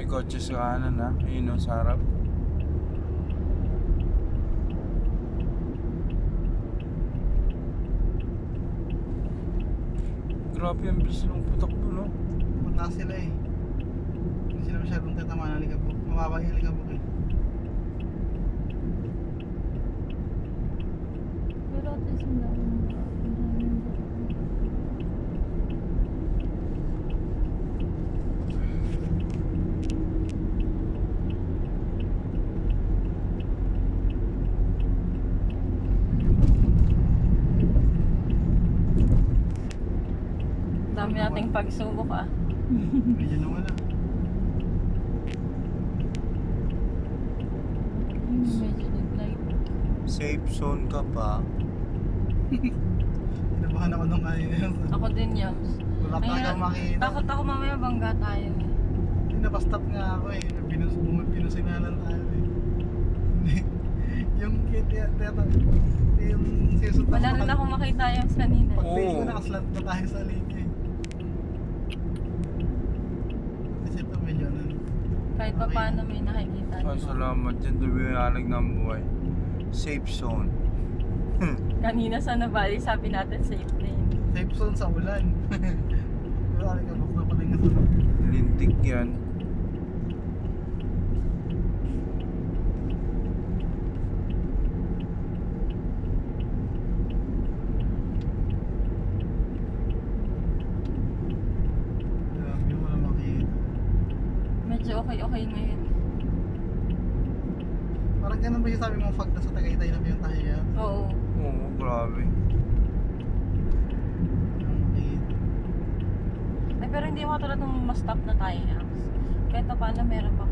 kotse sa kanan ha. Ayun o, sa harap. Grabe ang bilis ng putak mo, no? Mataas sila eh. Hindi sila masyadong tatamaan ng Alikabok. Mababa yung Alikabok eh. Pero at least wala akong Dami nating pagsubok ah. Medyo naman ah. medyo nag-light. Safe zone ka pa. Kinabahan ako nung kanina yun. Ako din yun. Wala pa kang makita. Takot ako mamaya bangga tayo eh. Hindi, napastop nga ako eh. Pinusinalan tayo eh. Yung yung sinusunod Wala rin ako makita yung kanina. Pag-tail ko Oo. nakaslant na tayo sa linya eh. Kasi ito medyo ano. Kahit pa paano may nakikita. Ay, salamat dyan. Dumihanag ng buhay. Safe zone. Kanina sa Navali sabi natin safe lane. Safe zone sa ulan. Pero Alikabok na pala yung sunod. Lintik yan. Grabe, wala makita. Medyo okay ngayon. Parang ganun ba yung sabi mo fag na sa Tagaytay na pinuntahan niya? Oo. Oo, grabe. Wala makita. Ay pero hindi mo katulad nung ma-stop na tayo. Kahit pa paano meron pa